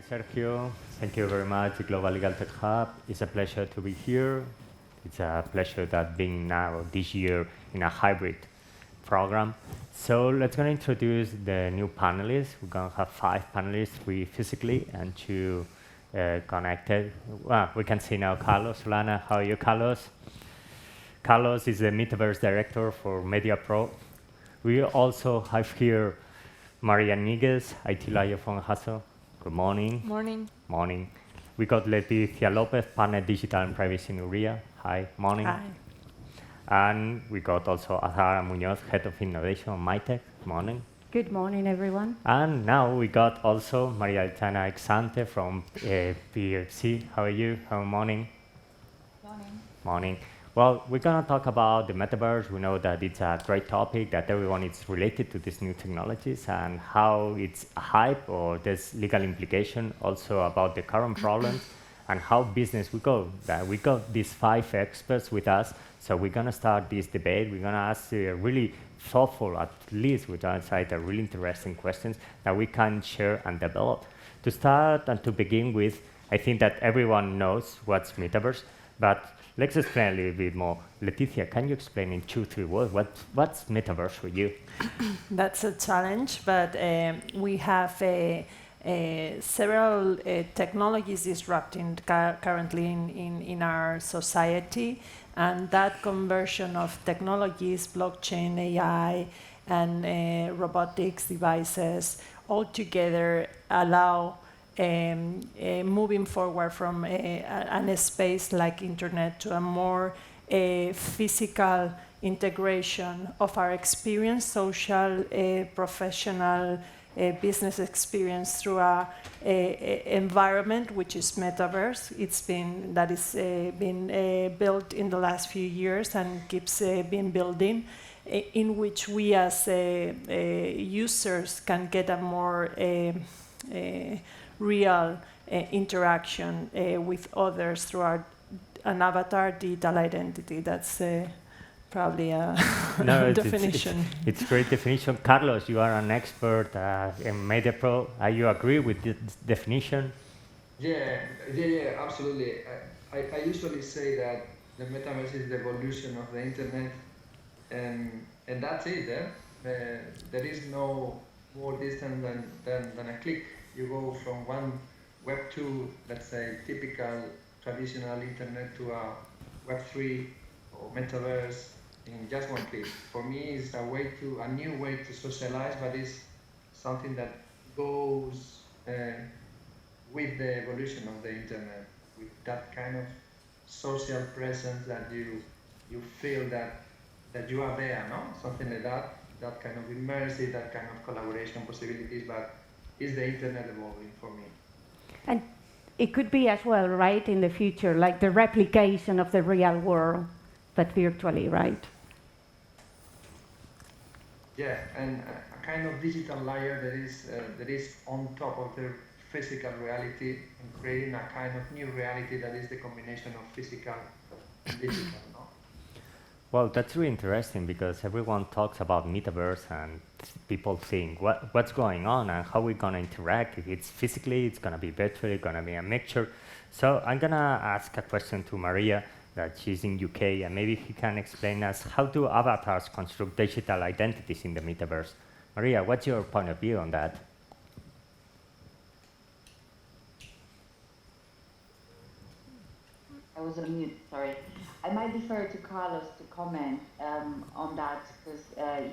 Sergio. Thank you very much, the Global Legal Tech Hub. It's a pleasure to be here. It's a pleasure that being now this year in a hybrid program. So let's go introduce the new panelists. We're going to have 5 panelists, 3 physically and 2 connected. Well, we can see now Carlos, Solana. How are you, Carlos? Carlos is the Metaverse director for Mediapro. We also have here María Ñiguez, IT lawyer from EJASO. Good morning. Morning. Morning. We got Leticia López, partner digital and privacy in Uría. Hi, morning. Hi. And we got also Azahara Muñoz, head of innovation on Mitek. Morning. Good morning, everyone. And now we got also María Exante from PFC. How are you? How morning? Morning. Morning. Well, we're going to talk about the metaverse. We know that it's a great topic, that everyone is related to these new technologies and how it's a hype or there's legal implication also about the current problems and how business will go. We got these 5 experts with us, so we're going to start this debate. We're going to ask really thoughtful, at least with our side, really interesting questions that we can share and develop. To start and to begin with, I think that everyone knows what's metaverse, but let's explain a little bit more. Leticia, can you explain in 2-3 words what's metaverse for you? That's a challenge, but we have several technologies disrupting currently in our society, and that conversion of technologies, blockchain, AI, and robotics devices, all together allow moving forward from a space like internet to a more physical integration of our experience, social, professional, business experience through a environment which is metaverse. It's been built in the last few years and keeps being building, in which we as users can get a more real interaction with others through an avatar digital identity. That's probably a definition. It's a great definition. Carlos, you are an expert in Mediapro. You agree with this definition? Yeah, absolutely. I usually say that the metaverse is the evolution of the internet, and that's it. There is no more distance than a click. You go from one Web 2, let's say, typical traditional internet to a Web 3 or metaverse in just one click. For me, it's a new way to socialize, but it's something that goes with the evolution of the internet, with that kind of social presence that you feel that you are there, no? Something like that kind of immersive, that kind of collaboration possibilities, but is the internet evolving for me. And it could be as well, right, in the future, like the replication of the real world, but virtually, right? Yeah, and a kind of digital layer that is on top of the physical reality and creating a kind of new reality that is the combination of physical and digital, no? Well, that's really interesting because everyone talks about metaverse and people think what's going on and how we're going to interact. If it's physically, it's going to be virtually, going to be a mixture. So I'm going to ask a question to Maria, that she's in UK, and maybe he can explain us how do avatars construct digital identities in the metaverse. Maria, what's your point of view on that? I was on mute, sorry. I might defer to Carlos to comment on that because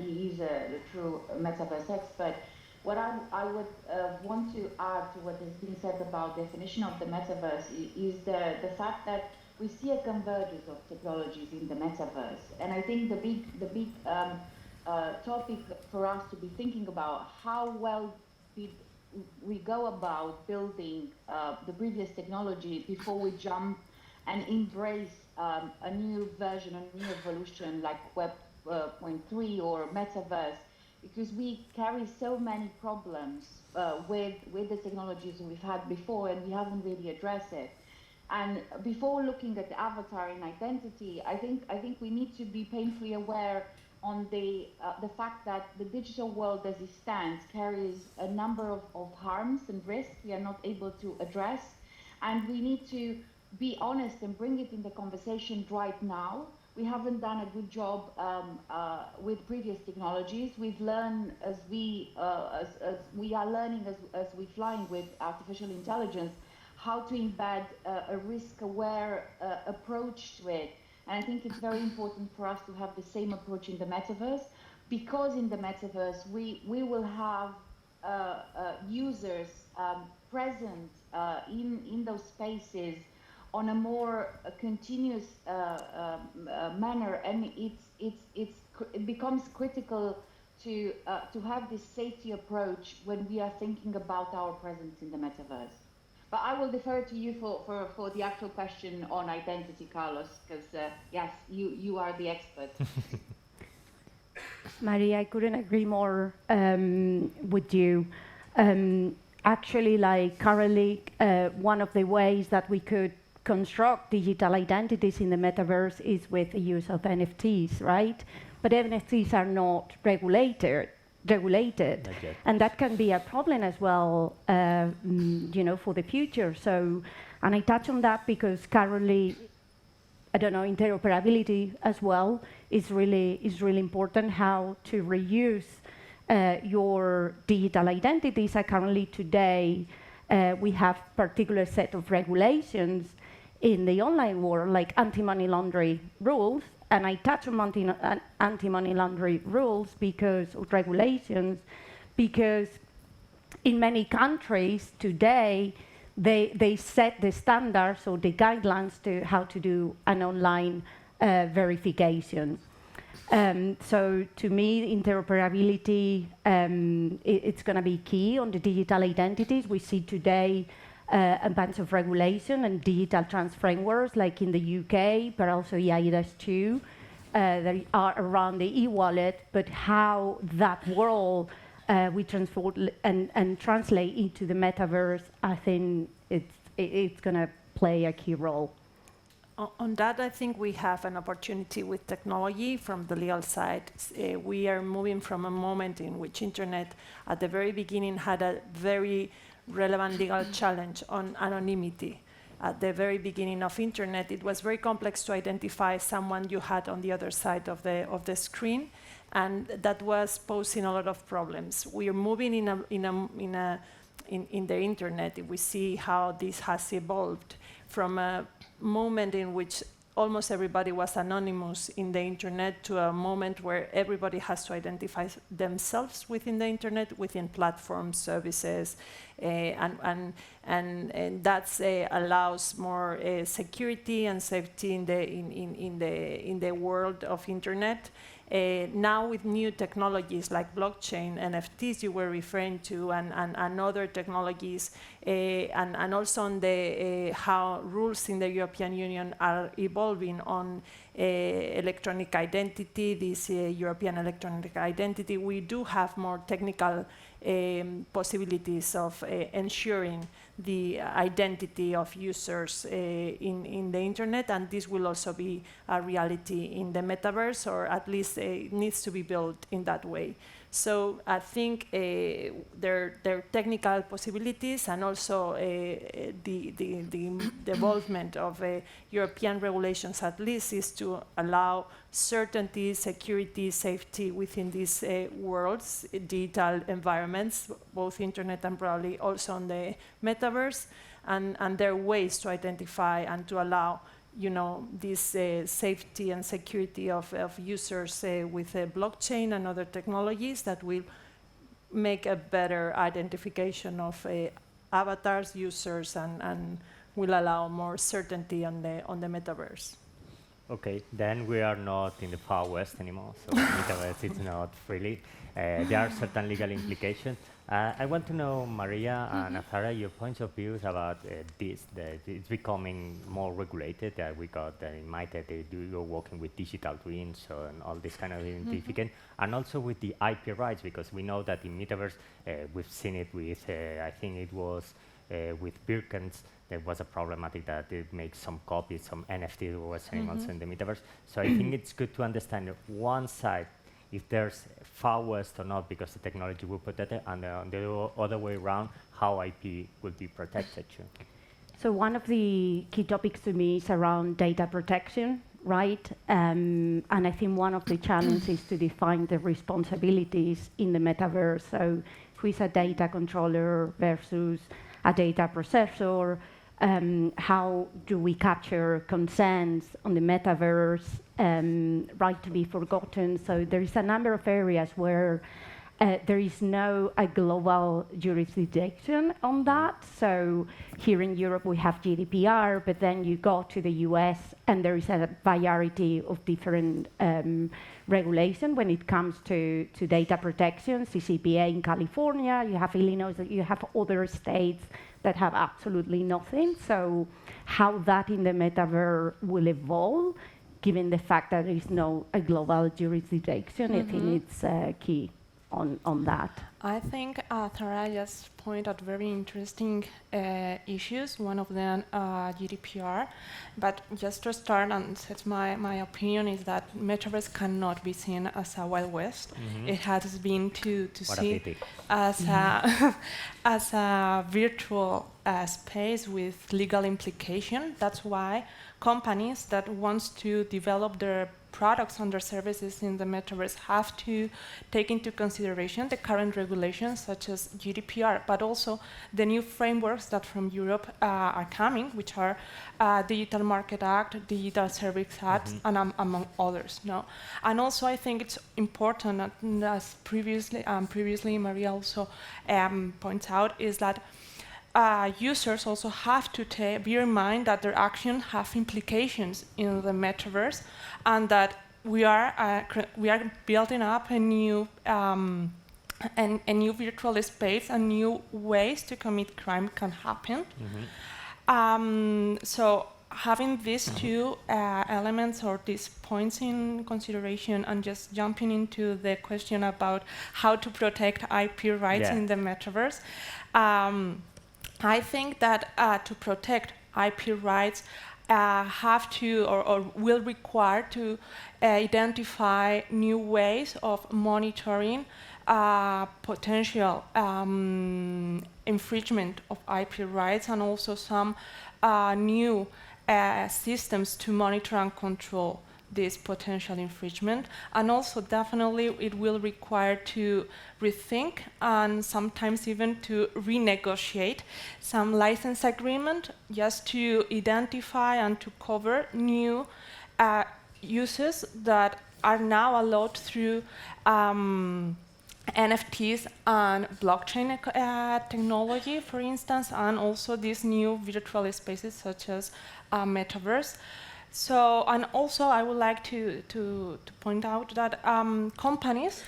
he is the true metaverse expert. What I would want to add to what has been said about definition of the metaverse is the fact that we see a convergence of technologies in the metaverse, and I think the big topic for us to be thinking about how well did we go about building the previous technology before we jump and embrace a new version, a new evolution like Web 0.3 or Metaverse, because we carry so many problems with the technologies we've had before and we haven't really addressed it. And before looking at the avatar and identity, I think we need to be painfully aware on the fact that the digital world as it stands carries a number of harms and risks we are not able to address. And we need to be honest and bring it in the conversation right now. We haven't done a good job with previous technologies. We've learned as we are learning as we're flying with artificial intelligence, how to embed a risk-aware approach to it. And I think it's very important for us to have the same approach in the metaverse, because in the metaverse we will have users present in those spaces on a more continuous manner, and it becomes critical to have this safety approach when we are thinking about our presence in the metaverse. But I will defer to you for the actual question on identity, Carlos, because yes, you are the expert. Maria, I couldn't agree more with you. Actually, like currently, one of the ways that we could construct digital identities in the metaverse is with the use of NFTs, right? But NFTs are not regulated, and that can be a problem as well, for the future. So, and I touch on that because currently, I don't know, interoperability as well is really important. How to reuse your digital identities. Currently today, we have particular set of regulations in the online world, like anti-money laundering rules. And I touch on anti-money laundering rules because in many countries today, they set the standards or the guidelines to how to do an online verification. So to me, interoperability, it's going to be key on the digital identities. We see today a bunch of regulation and digital trans frameworks, like in the UK, but also EJASO that are around the e-wallet, but how that world we transform and translate into the metaverse, I think it's going to play a key role. On that, I think we have an opportunity with technology from the legal side. We are moving from a moment in which internet at the very beginning had a very relevant legal challenge on anonymity. At the very beginning of internet, it was very complex to identify someone you had on the other side of the screen, and that was posing a lot of problems. We are moving in the internet. We see how this has evolved from a moment in which almost everybody was anonymous in the internet to a moment where everybody has to identify themselves within the internet, within platforms, services, and that allows more security and safety in the world of internet. Now with new technologies like blockchain, NFTs you were referring to, and other technologies, and also on the how rules in the European Union are evolving on electronic identity, this European electronic identity, we do have more technical possibilities of ensuring the identity of users in the internet, and this will also be a reality in the metaverse, or at least it needs to be built in that way. So I think there are technical possibilities, and also the involvement of European regulations at least is to allow certainty, security, safety within these worlds, digital environments, both internet and probably also on the metaverse, and there are ways to identify and to allow this safety and security of users with blockchain and other technologies that will make a better identification of avatars, users, and will allow more certainty on the metaverse. Okay, then we are not in the Far West anymore, so metaverse is not really. There are certain legal implications. I want to know, Maria and Azahara, your points of views about this. It's becoming more regulated. We got in Mitek, you're working with digital twins and all this kind of identification, and also with the IP rights, because we know that in metaverse, we've seen it with, I think it was with Birkens, there was a problematic that it makes some copies, some NFT was saying also in the metaverse. So I think it's good to understand one side, if there's far west or not, because the technology will protect it, and on the other way around, how IP will be protected too. So one of the key topics to me is around data protection, right? And I think one of the challenges is to define the responsibilities in the metaverse. So who is a data controller versus a data processor? How do we capture consents on the metaverse, right to be forgotten? So there is a number of areas where there is no a global jurisdiction on that. So here in Europe we have GDPR, but then you go to the US and there is a variety of different regulation when it comes to data protection. CCPA in California, you have Illinois, you have other states that have absolutely nothing. So how that in the metaverse will evolve, given the fact that there is no a global jurisdiction, I think it's key on that. I think Azahara just pointed out very interesting issues. One of them, GDPR. But just to start and set my opinion is that Metaverse cannot be seen as a Wild West. It has been to see as as a virtual space with legal implication. That's why companies that wants to develop their products and their services in the metaverse have to take into consideration the current regulations such as GDPR, but also the new frameworks that from Europe are coming, which are Digital Market Act, Digital Service Act, and among others. No? And also I think it's important, as previously Maria also points out, is that users also have to bear in mind that their actions have implications in the metaverse, and that we are building up a new virtual space, and new ways to commit crime can happen. So having these two elements or these points in consideration, and just jumping into the question about how to protect IP rights in the metaverse. I think that to protect IP rights have to or will require to identify new ways of monitoring potential infringement of IP rights, and also some new systems to monitor and control this potential infringement. And also definitely it will require to rethink and sometimes even to renegotiate some license agreement just to identify and to cover new uses that are now allowed through NFTs and blockchain technology, for instance, and also these new virtual spaces such as Metaverse. So, and also I would like to point out that companies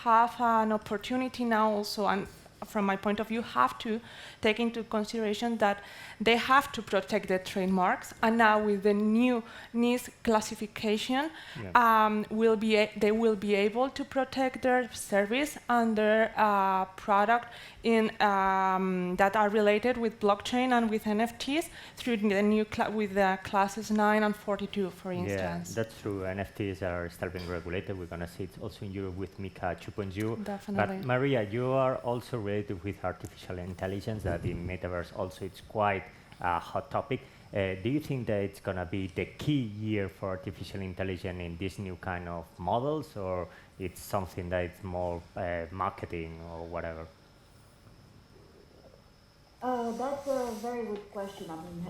have an opportunity now also, and from my point of view, have to take into consideration that they have to protect their trademarks, and now with the new NIS classification, they will be able to protect their service and their product in that are related with blockchain and with NFTs through the new with the classes 9 and 42, for instance. Yeah, that's true. NFTs are starting regulated. We're going to see it also in Europe with MiCA 2.0. Definitely. But Maria, you are also related with artificial intelligence. That in Metaverse also it's quite a hot topic. Do you think that it's going to be the key year for artificial intelligence in this new kind of models, or it's something that it's more marketing or whatever? That's a very good question. I mean,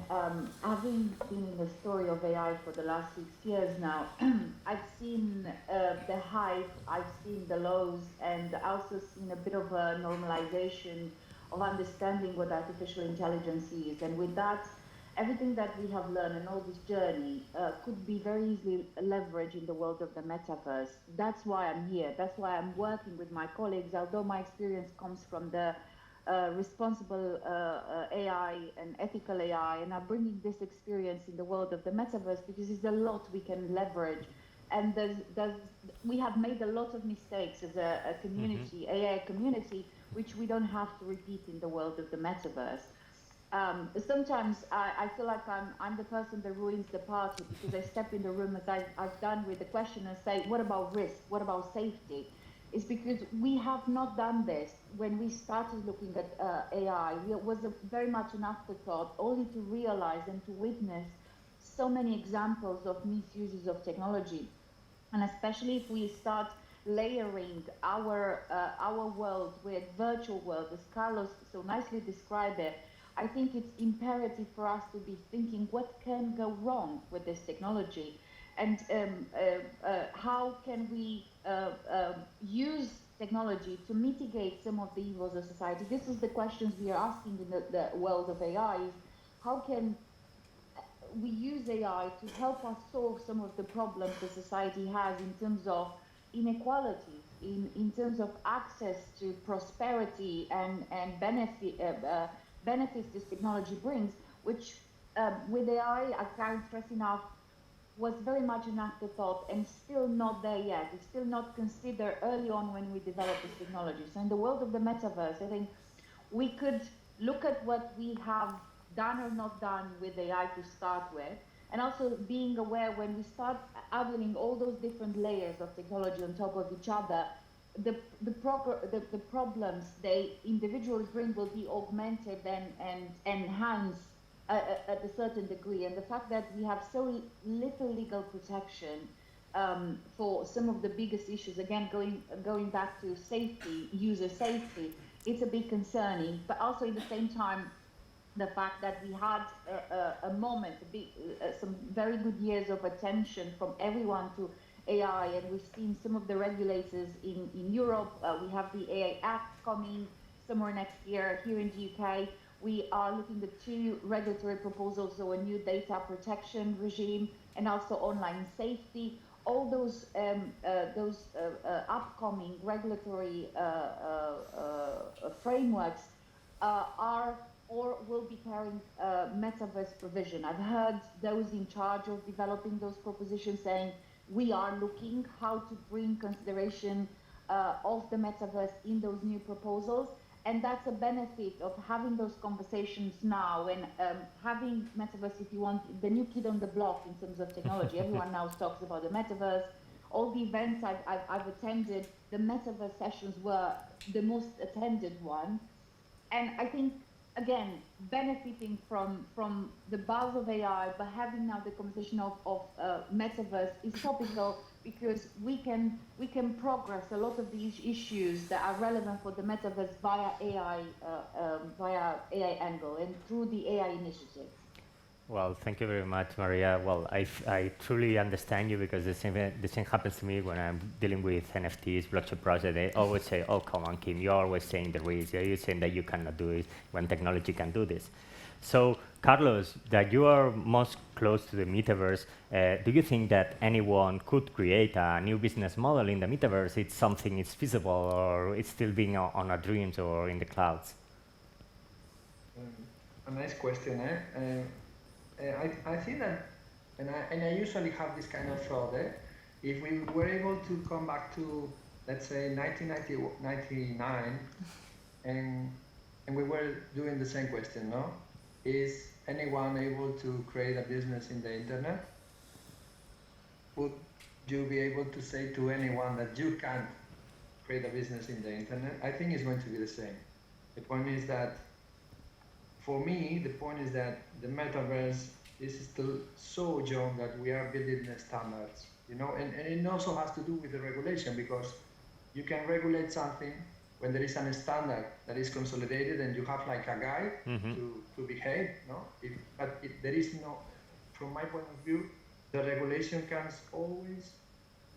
having been in the story of AI for the last 6 years now, I've seen the hype, I've seen the lows, and also seen a bit of a normalization of understanding what artificial intelligence is. And with that, everything that we have learned and all this journey could be very easily leveraged in the world of the metaverse. That's why I'm here. That's why I'm working with my colleagues, although my experience comes from the responsible AI and ethical AI, and I'm bringing this experience in the world of the metaverse because there's a lot we can leverage, and we have made a lot of mistakes as a community, AI community, which we don't have to repeat in the world of the metaverse. Sometimes I feel like I'm the person that ruins the party because I step in the room as I've done with the question and say, what about risk? What about safety? It's because we have not done this. When we started looking at AI, it was very much an afterthought, only to realize and to witness so many examples of misuses of technology. And especially if we start layering our world with virtual world, as Carlos so nicely described it, I think it's imperative for us to be thinking what can go wrong with this technology, and how can we use technology to mitigate some of the evils of society. This is the questions we are asking in the world of AI, is how can we use AI to help us solve some of the problems that society has in terms of inequality, in terms of access to prosperity and benefits this technology brings, which with AI, I can't stress enough, was very much an afterthought and still not there yet. It's still not considered early on when we developed this technology. So in the world of the metaverse, I think we could look at what we have done or not done with AI to start with, and also being aware when we start adding all those different layers of technology on top of each other, the problems they individually bring will be augmented and enhanced at a certain degree. And the fact that we have so little legal protection for some of the biggest issues, again, going back to safety, user safety, it's a bit concerning. But also at the same time, the fact that we had a moment, some very good years of attention from everyone to AI, and we've seen some of the regulators in Europe. We have the AI Act coming somewhere next year. Here in the UK, we are looking at 2 regulatory proposals, so a new data protection regime and also online safety. All those upcoming regulatory frameworks are or will be carrying metaverse provision. I've heard those in charge of developing those propositions saying we are looking how to bring consideration of the metaverse in those new proposals. And that's a benefit of having those conversations now and having metaverse, if you want, the new kid on the block in terms of technology. Everyone now talks about the metaverse. All the events I've attended, the metaverse sessions were the most attended one. And I think, again, benefiting from the buzz of AI, but having now the conversation of metaverse is topical, because we can progress a lot of these issues that are relevant for the metaverse via AI angle and through the AI initiative. Well, thank you very much, Maria. Well, I truly understand you, because the same happens to me when I'm dealing with NFTs, blockchain projects. They always say, oh, come on, Quim, you're always saying the risk. You're saying that you cannot do it when technology can do this. So, Carlos, that you are most close to the metaverse, do you think that anyone could create a new business model in the metaverse? It's something it's feasible, or it's still being on our dreams or in the clouds? A nice question, eh? I think that, and I usually have this kind of thought, if we were able to come back to, let's say, 1999, and we were doing the same question, no? Is anyone able to create a business in the internet? Would you be able to say to anyone that you can't create a business in the internet? I think it's going to be the same. The point is that, for me, the point is that the metaverse is still so young that we are building the standards, you know, and it also has to do with the regulation, because you can regulate something when there is a standard that is consolidated and you have like a guide to behave, no? But there is no, from my point of view, the regulation comes always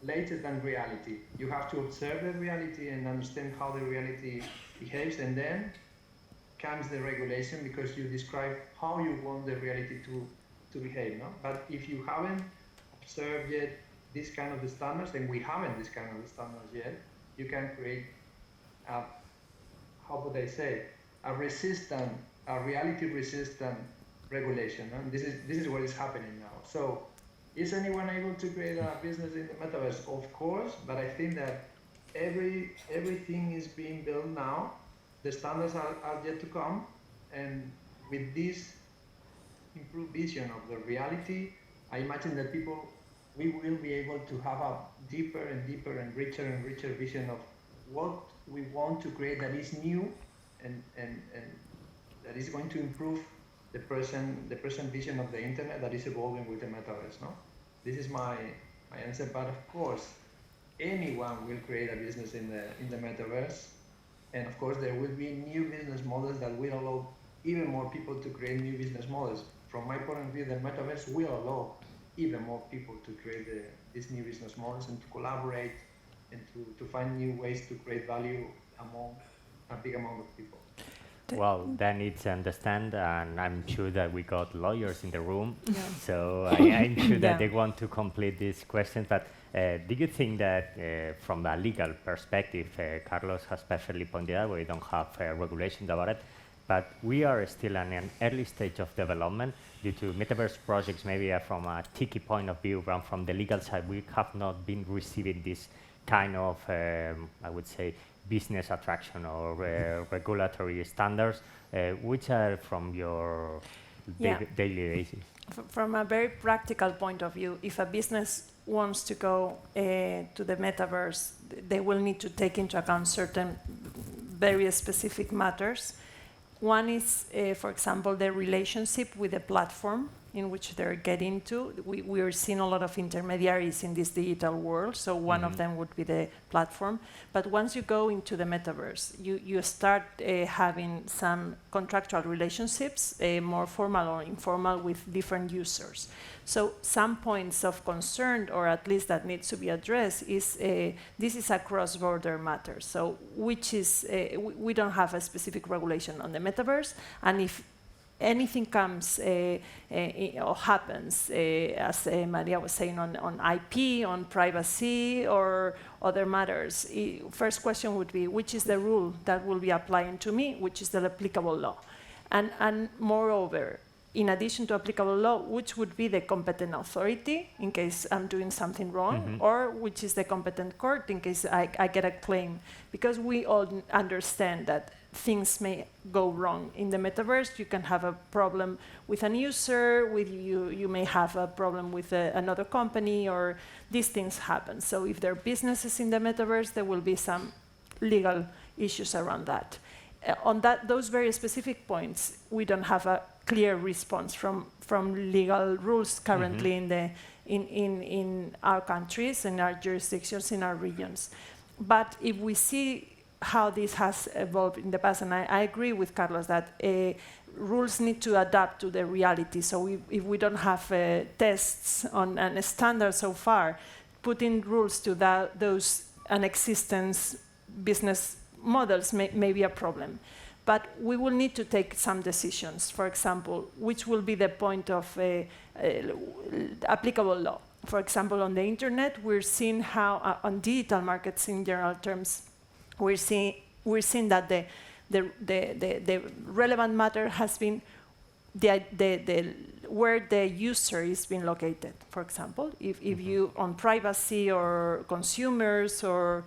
later than reality. You have to observe the reality and understand how the reality behaves, and then comes the regulation, because you describe how you want the reality to behave, no? But if you haven't observed yet this kind of the standards, and we haven't this kind of the standards yet, you can create how would I say, a reality resistant regulation. And this is what is happening now. So is anyone able to create a business in the metaverse? Of course, but I think that everything is being built now. The standards are yet to come, and with this improved vision of the reality, I imagine that we will be able to have a deeper and deeper and richer vision of what we want to create that is new and that is going to improve the present vision of the internet that is evolving with the metaverse. No, this is my answer. But of course, anyone will create a business in the metaverse, and of course there will be new business models that will allow even more people to create new business models. From my point of view, the metaverse will allow even more people to create these new business models and to collaborate and to find new ways to create value among a big amount of people. Well, that needs to understand, and I'm sure that we got lawyers in the room, so I'm sure that they want to complete these questions. But do you think that from a legal perspective, Carlos has specially pointed out, we don't have regulations about it, but we are still in an early stage of development due to metaverse projects, maybe from a tricky point of view, but from the legal side, we have not been receiving this kind of, I would say, business attraction or regulatory standards, which are from your daily basis? From a very practical point of view, if a business wants to go to the metaverse, they will need to take into account certain very specific matters. One is, for example, the relationship with the platform in which they're getting to. We are seeing a lot of intermediaries in this digital world, so one of them would be the platform. But once you go into the metaverse, you start having some contractual relationships, more formal or informal, with different users. So some points of concern, or at least that needs to be addressed, is this is a cross-border matter. So which is, we don't have a specific regulation on the metaverse, and if anything comes or happens, as Maria was saying, on IP, on privacy, or other matters, first question would be, which is the rule that will be applying to me, which is the applicable law? And moreover, in addition to applicable law, which would be the competent authority in case I'm doing something wrong, or which is the competent court in case I get a claim? Because we all understand that things may go wrong in the metaverse. You can have a problem with an user, you may have a problem with another company, or these things happen. So if there are businesses in the metaverse, there will be some legal issues around that. On those very specific points, we don't have a clear response from legal rules currently in our countries, in our jurisdictions, in our regions. But if we see how this has evolved in the past, and I agree with Carlos that rules need to adapt to the reality. So if we don't have tests on and standards so far, putting rules to those unexistent business models may be a problem. But we will need to take some decisions. For example, which will be the point of applicable law? For example, on the internet, we're seeing how, on digital markets in general terms, we're seeing that the relevant matter has been where the user is being located. For example, if you on privacy or consumers, or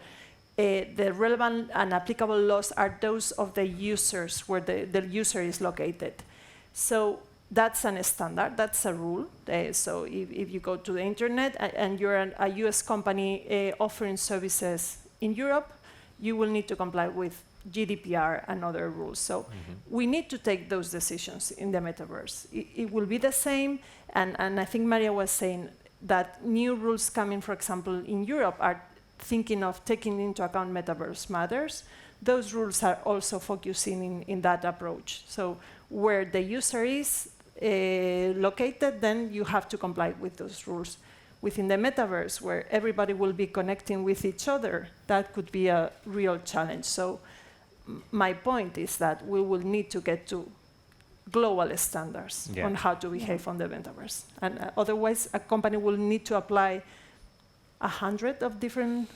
the relevant and applicable laws are those of the users where the user is located. So that's a standard, that's a rule. So if you go to the internet and you're a US company offering services in Europe, you will need to comply with GDPR and other rules. So we need to take those decisions in the metaverse. It will be the same, and I think Maria was saying that new rules coming, for example, in Europe are thinking of taking into account metaverse matters. Those rules are also focusing in that approach. So where the user is located, then you have to comply with those rules. Within the metaverse, where everybody will be connecting with each other, that could be a real challenge. So my point is that we will need to get to global standards on how to behave on the metaverse. And otherwise, a company will need to apply 100 of different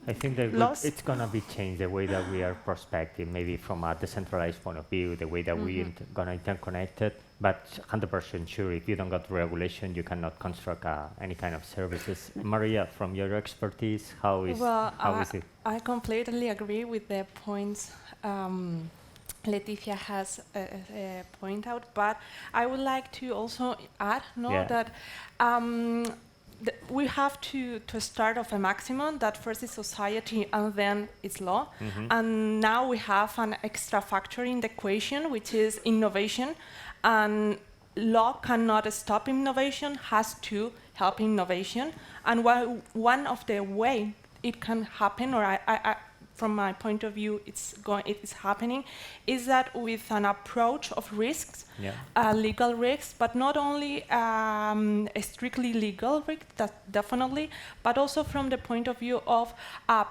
I think that laws. it's going to be changed the way that we are prospecting, maybe from a decentralized point of view, the way that we going to interconnect it. But 100% sure, if you don't got regulation, you cannot construct any kind of services. Maria, from your expertise, how is it? I completely agree with the points Leticia has pointed out, but I would like to also add that we have to start off a maximum that first is society and then it's law. And now we have an extra factor in the equation, which is innovation. And law cannot stop innovation, has to help innovation. And one of the way it can happen, or from my point of view, it is happening, is that with an approach of risks, legal risks, but not only a strictly legal risk, definitely, but also from the point of view of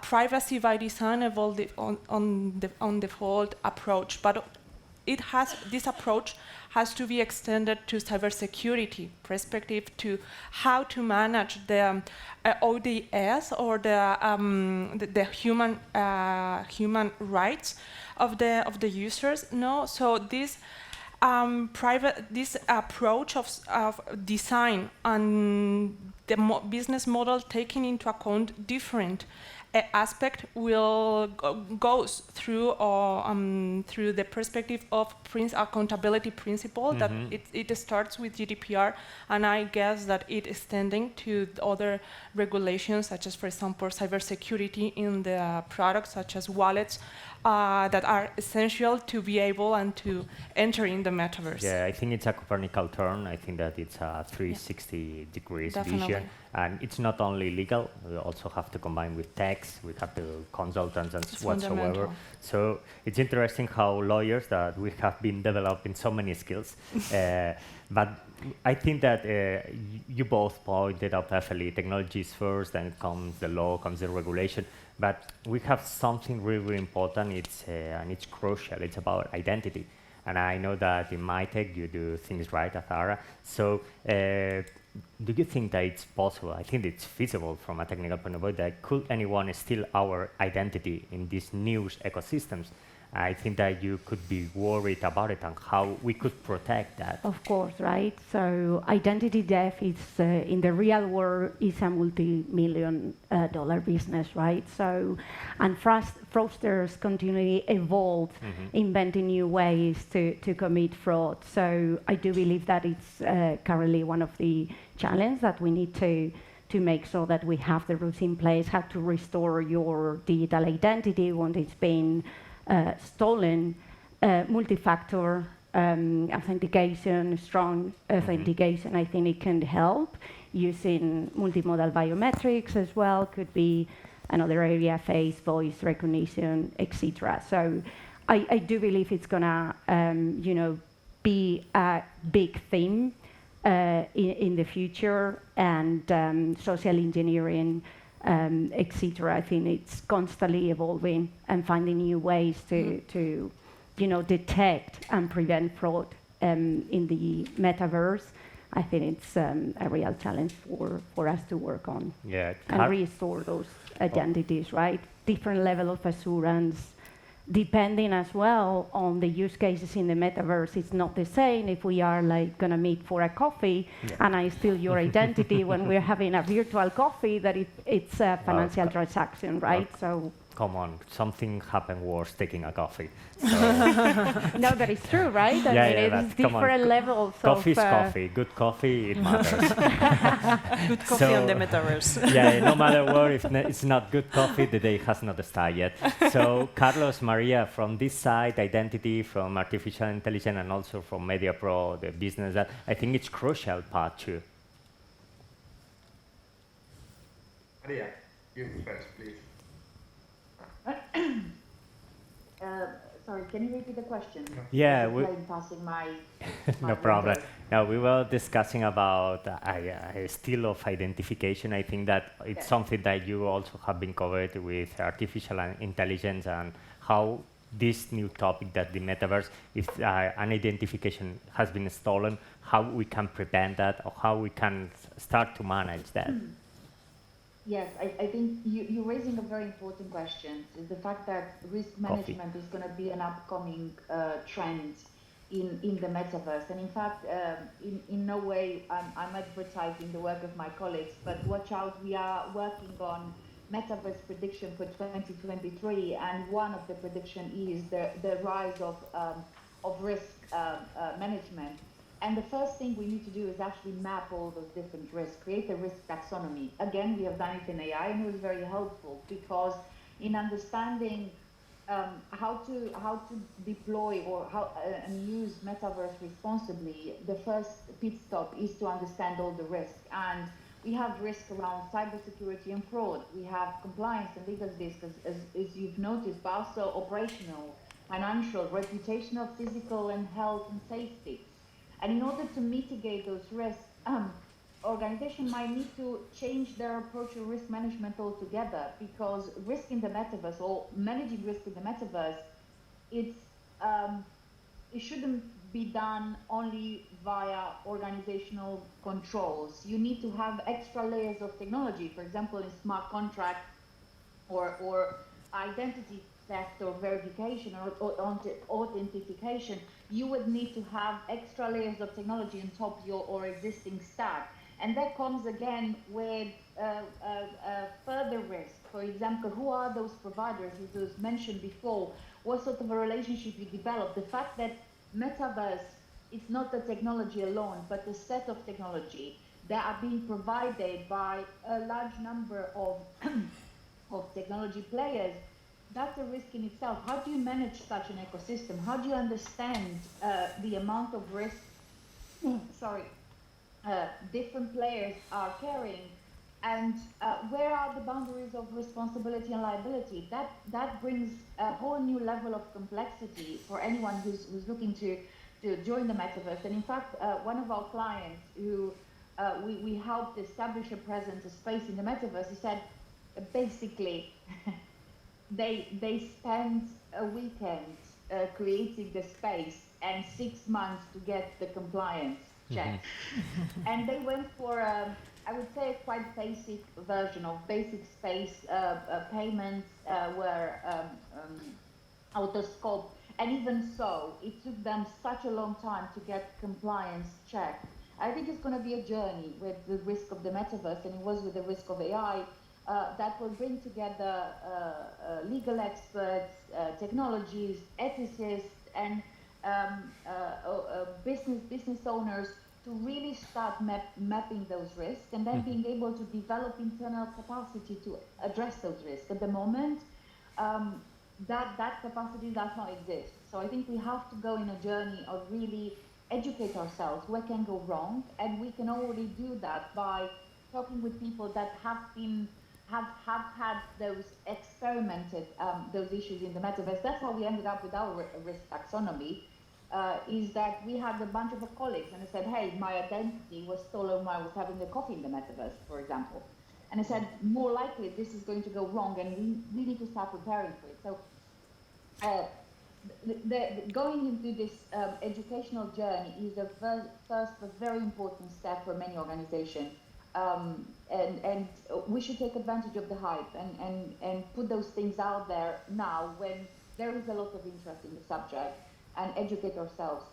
privacy by design on the default approach. But this approach has to be extended to cybersecurity perspective, to how to manage the ODS or the human rights of the users. So this this approach of design and the business model taking into account different aspect goes through through the perspective of accountability principle, that it starts with GDPR, and I guess that it is extending to other regulations, such as, for example, cybersecurity in the products, such as wallets, that are essential to be able and to enter in the metaverse. Yeah, I think it's a Copernican turn. I think that it's a 360 degrees vision. And it's not only legal, we also have to combine with tax, we have the consultants and whatsoever. So it's interesting how lawyers that we have been developing so many skills. But I think that you both pointed out perfectly, technology is first, then comes the law, comes the regulation. But we have something really, really important, and it's crucial, it's about identity. And I know that in Mitek you do things right, Azahara. So do you think that it's possible, I think it's feasible from a technical point of view, that could anyone steal our identity in these new ecosystems? I think that you could be worried about it and how we could protect that. Of course, right? So identity theft is, in the real world, is a multi-million dollar business, right? So, and fraudsters continually evolve, inventing new ways to commit fraud. So I do believe that it's currently one of the challenges that we need to make sure that we have the rules in place, how to restore your digital identity when it's been stolen, multi-factor authentication, strong authentication. I think it can help using multimodal biometrics as well. Could be another area, face, voice recognition, etc. So I do believe it's gonna, be a big theme in the future, and social engineering, etc. I think it's constantly evolving and finding new ways to detect and prevent fraud in the metaverse. I think it's a real challenge for us to work on. Yeah, and restore those identities, right? Different level of assurance, depending as well on the use cases in the metaverse. It's not the same if we are like gonna meet for a coffee and I steal your identity when we're having a virtual coffee, that it's a financial transaction, right? So come on, something happened worse taking a coffee. So no, but it's true, right? I mean, it's different levels coffee is coffee. Good coffee, it matters. Good coffee on the metaverse. Yeah, no matter what, if it's not good coffee, the day has not started yet. So Carlos, Maria, from this side, identity, from artificial intelligence, and also from Mediapro, the business, that I think it's crucial part too. Maria, you first, please. Sorry, can you repeat the question? Yeah, I'm passing my no problem. Now, we were discussing about a style of identification. I think that it's something that you also have been covered with artificial intelligence, and how this new topic that the metaverse, if an identification has been stolen, how we can prevent that, or how we can start to manage that. Yes, I think you're raising a very important question. Is the fact that risk management is going to be an upcoming trend in the metaverse. And in fact, in no way I'm advertising the work of my colleagues, but watch out, we are working on Metaverse prediction for 2023, and one of the prediction is the rise of risk management. And the first thing we need to do is actually map all those different risks, create a risk taxonomy. Again, we have done it in AI, and it was very helpful because in understanding how to deploy or and use Metaverse responsibly, the first pit stop is to understand all the risks. And we have risk around cybersecurity and fraud. We have compliance and legal risk, as you've noticed, but also operational, financial, reputational, physical, and health and safety. And in order to mitigate those risks, organizations might need to change their approach to risk management altogether, because risk in the metaverse, or managing risk in the metaverse, it shouldn't be done only via organizational controls. You need to have extra layers of technology, for example, in smart contract or identity theft or verification or authentication. You would need to have extra layers of technology on top of your existing stack. And that comes again with further risk. For example, who are those providers, as was mentioned before? What sort of a relationship you develop? The fact that Metaverse is not the technology alone, but a set of technology that are being provided by a large number of, of technology players, that's a risk in itself. How do you manage such an ecosystem? How do you understand the amount of risk different players are carrying, and where are the boundaries of responsibility and liability? That brings a whole new level of complexity for anyone who's looking to join the metaverse. And in fact, one of our clients who we helped establish a presence, a space in the metaverse, he said basically they spent a weekend creating the space and 6 months to get the compliance check. And they went for I would say a quite basic version of basic space payments were out of scope. And even so, it took them such a long time to get compliance checked. I think it's going to be a journey with the risk of the metaverse, and it was with the risk of AI, that will bring together legal experts, technologies, ethicists, and business owners to really start mapping those risks, and then being able to develop internal capacity to address those risks. At the moment, that capacity does not exist. So I think we have to go in a journey of really educate ourselves what can go wrong, and we can already do that by talking with people that have had those experimented those issues in the metaverse. That's how we ended up with our risk taxonomy. Is that we had a bunch of colleagues, and I said, hey, my identity was stolen when I was having a coffee in the metaverse, for example. And I said, more likely this is going to go wrong, and we need to start preparing for it. So going into this educational journey is the first very important step for many organizations. And we should take advantage of the hype and put those things out there now when there is a lot of interest in the subject, and educate ourselves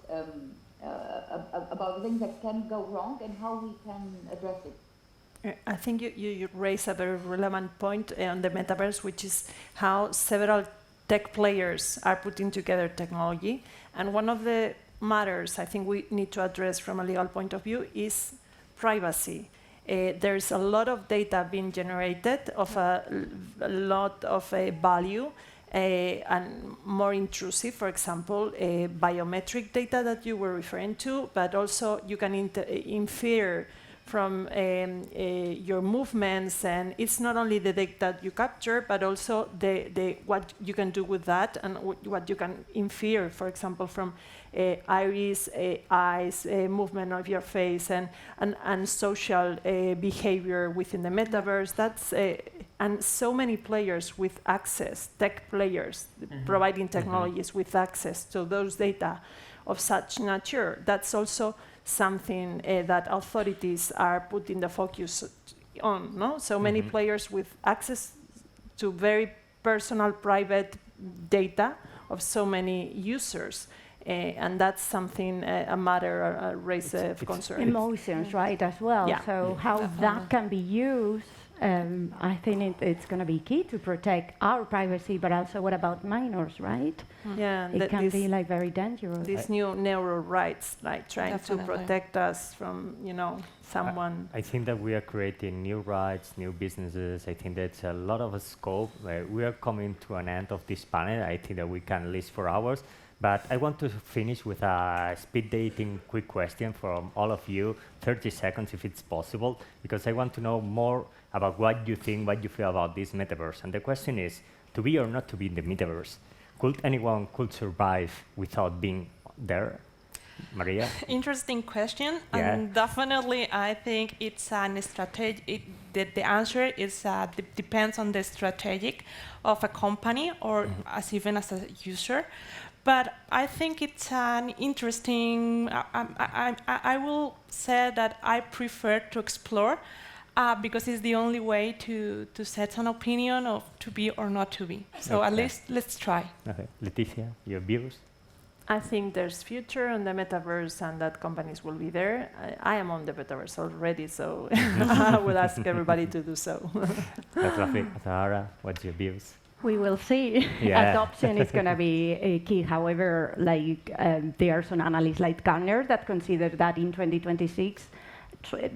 about the things that can go wrong and how we can address it. I think you raise a very relevant point on the metaverse, which is how several tech players are putting together technology. And one of the matters I think we need to address from a legal point of view is privacy. There's a lot of data being generated of a lot of value, and more intrusive, for example, biometric data that you were referring to, but also you can infer from your movements, and it's not only the data that you capture, but also what you can do with that, and what you can infer, for example, from iris, eyes, movement of your face, and social behavior within the metaverse. That's and so many players with access, tech players providing technologies with access to those data of such nature. That's also something that authorities are putting the focus on. No, so many players with access to very personal, private data of so many users. And that's something, a matter, a raise of concern. Emotions, right, as well. Yeah. So how that can be used I think it's going to be key to protect our privacy, but also what about minors, right? Yeah, It can be like very dangerous. These new neural rights, like trying Definitely. to protect us from, someone. I think that we are creating new rights, new businesses. I think that's a lot of scope. We are coming to an end of this panel. I think that we can list for hours. But I want to finish with a speed dating quick question from all of you, 30 seconds if it's possible, because I want to know more about what you think, what you feel about this metaverse. And the question is, to be or not to be in the metaverse? Could anyone survive without being there? Maria? Interesting question, Yeah. and definitely I think it's an strategy. The answer is depends on the strategic of a company or even as a user. But I think it's an interesting. I will say that I prefer to explore because it's the only way to set an opinion of to be or not to be. So at least let's try. Okay. Leticia, your views? I think there's future on the metaverse and that companies will be there. I am on the metaverse already, so I will ask everybody to do so. Azahara, what's your views? We will see. Yeah. Adoption is going to be key. However, there are some analysts like Gartner that consider that in 2026,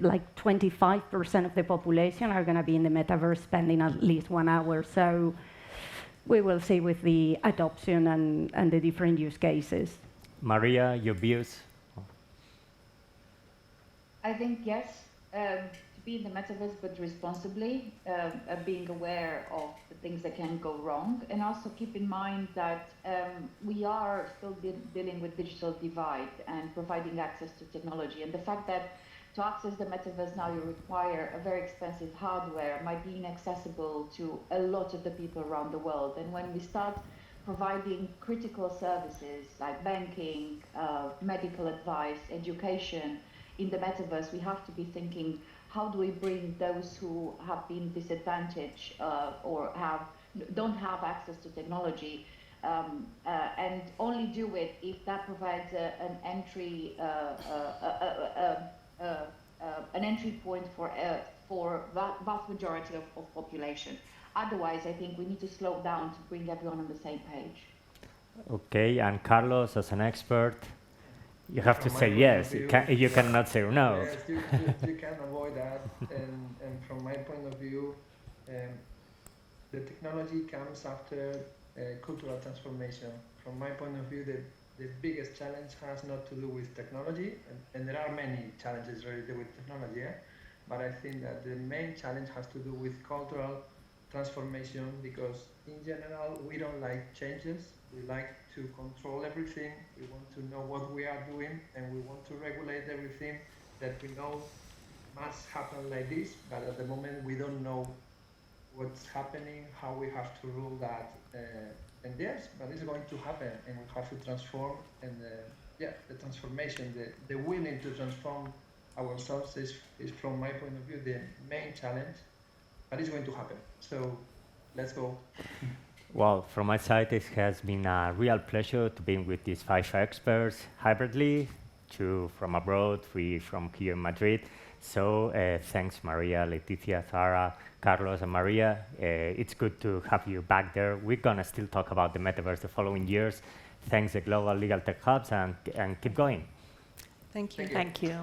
like 25% of the population are going to be in the metaverse spending at least 1 hour. So we will see with the adoption and the different use cases. Maria, your views? I think yes, to be in the metaverse, but responsibly, being aware of the things that can go wrong, and also keep in mind that we are still dealing with digital divide and providing access to technology. And the fact that to access the metaverse now you require a very expensive hardware might be inaccessible to a lot of the people around the world. And when we start providing critical services like banking, medical advice, education in the metaverse, we have to be thinking, how do we bring those who have been disadvantaged or don't have access to technology, and only do it if that provides an entry point for vast majority of population. Otherwise, I think we need to slow down to bring everyone on the same page. Okay, and Carlos, as an expert, you have to say yes. You cannot say no. Yes, you can avoid that. And from my point of view, the technology comes after cultural transformation. From my point of view, the biggest challenge has not to do with technology, and there are many challenges related with technology, but I think that the main challenge has to do with cultural transformation, because in general we don't like changes. We like to control everything. We want to know what we are doing, and we want to regulate everything that we know must happen like this, but at the moment we don't know what's happening, how we have to rule that. And yes, but it's going to happen, and we have to transform. And the transformation, the willing to transform ourselves is from my point of view, the main challenge, but it's going to happen. So let's go. Well, from my side, it has been a real pleasure to be with these 5 experts hybridly, 2 from abroad, 3 from here in Madrid. So thanks, Maria, Leticia, Azahara, Carlos, and Maria. It's good to have you back there. We're going to still talk about the metaverse the following years. Thanks, the Global Legal Tech Hubs, and keep going. Thank you. Thank you.